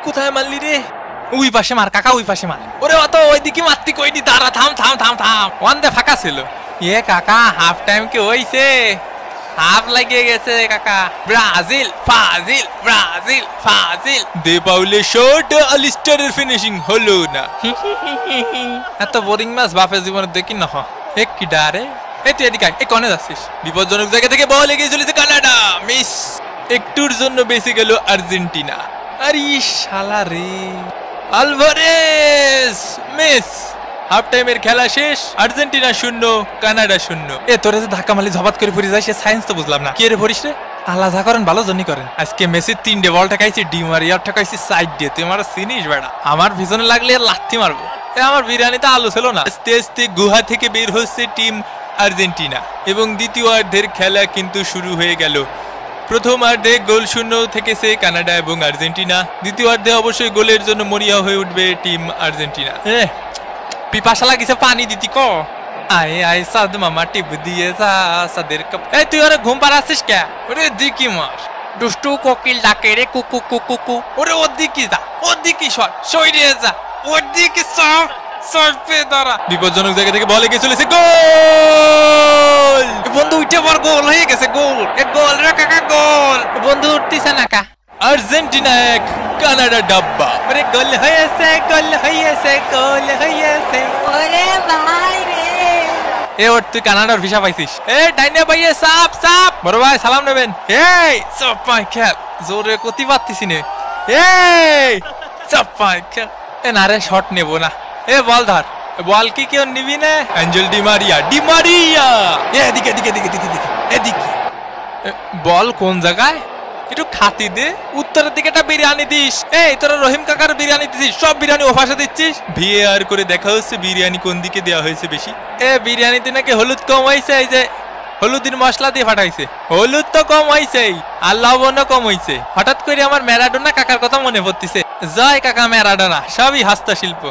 কোথায় মারলি রে? ওই পাশে মার কাকা, ওই পাশে মার। ওরে অত ওইদিকে মারতি কইনি, দাঁড়া, থাম থাম থাম থাম। ওয়ান দে ফাঁকা ছিল। এ কাকা হাফ টাইম কি হইছে? হাফ লাগিয়ে গেছে কাকা। ব্রাজিল ফাজিল, ব্রাজিল ফাজিল। দে পাউলে শট, আলিস্টারের ফিনিশিং হলো না। এত বোরিং ম্যাচ বাপের জীবনে দেখি না। এক কি ডারে। এই তুই এদিকে আয়। এই কনে যাচ্ছিস? বিপজ্জনক জায়গা থেকে বল এগিয়ে চলেছে কানাডা, মিস। একটুর জন্য বেঁচে গেল আর্জেন্টিনা। আরে শালা রে, আলভারেজ মিস। হাফ টাইমের খেলা শেষ, আর্জেন্টিনা 0 কানাডা 0। এ তোরে যে ধাক্কা মারলি ঝপাত করে পড়ে যায়, সে সায়েন্স তো বুঝলাম না। কে রে ভরিস রে? আল্লাহ যা করেন ভালো জন্য করেন। আজকে মেসির 3টে বল ঠেকাইছি, ডি মারিয়ার ঠেকাইছি সাইড দিয়ে। তুই আমার চিনিস বেড়া? আমার পিছনে লাগলে লাথি মারবো। আমার বিরিয়ানিতে আলু ছিল না। আস্তে আস্তে গুহা থেকে বের হচ্ছে টিম আর্জেন্টিনা এবং দ্বিতীয়ার্ধের খেলা কিন্তু শুরু হয়ে গেল। প্রথমার্ধে গোল শূন্য থেকেছে কানাডা এবং আর্জেন্টিনা। দ্বিতীয়ার্ধে অবশ্যই গোলের জন্য মরিয়া হয়ে উঠবে টিম আর্জেন্টিনা। পিপাসা লাগিছে, পানি দিতি ক। আয় আয় সাদ মামা টিপ দিয়ে যা সাদের কাপ। এই তুই ওরে ঘুম পাড়াচ্ছিস কে? ওরে দিকি মার, দুষ্টু কোকিল ডাকে রে কুকু কুকু কু। ওরে ওর দিকে যা, ওর দিকে সর, সরিয়ে যা, ওর দিকে সর। বিপজ্জনক জায়গা থেকে বলে গিয়ে চলেছে, গোল। বন্ধু উঠে পর, গোল হয়ে গেছে, গোল। গোল রে কাকা, গোল। বন্ধু উঠতেছে না কা। আর্জেন্টিনা 1 কানাডা ডাব্বা। আরে গোল হয়েছে, গোল হয়েছে, গোল হয়েছে। ওরে ভাই রে। এ ওর তুই কানাডার ভিসা পাইছিস? এ ডাইনে ভাইয়ে সাপ সাপ। বড় ভাই সালাম নেবেন। এই সব পাই খেল, জোরে কতি পারতিস নে। এই সব পাই খেল। এ না রে, শট নেব না। এ বল ধর, বল কি কেউ নিবি না? Angel Di Maria, Di Maria. এদিকে এদিকে এদিকে এদিকে এদিকে। বল কোন জায়গায়? একটু খাতি দে। উত্তরের দিকে একটা বিরিয়ানি দিস। এই তোরা রহিম কাকার বিরিয়ানি দিছিস, সব বিরিয়ানি ওপাশে দিচ্ছিস। ভিএআর করে দেখা হচ্ছে বিরিয়ানি কোন দিকে দেওয়া হয়েছে বেশি। এ বিরিয়ানিতে নাকি হলুদ কম হয়েছে, এই যে হলুদের মশলা দিয়ে ফাটাইছে। হলুদ তো কম হয়েছে আর লবণও কম হয়েছে। হঠাৎ করে আমার ম্যারাডোনা কাকার কথা মনে পড়তেছে। জয় কাকা ম্যারাডোনা, সবই হস্তশিল্প।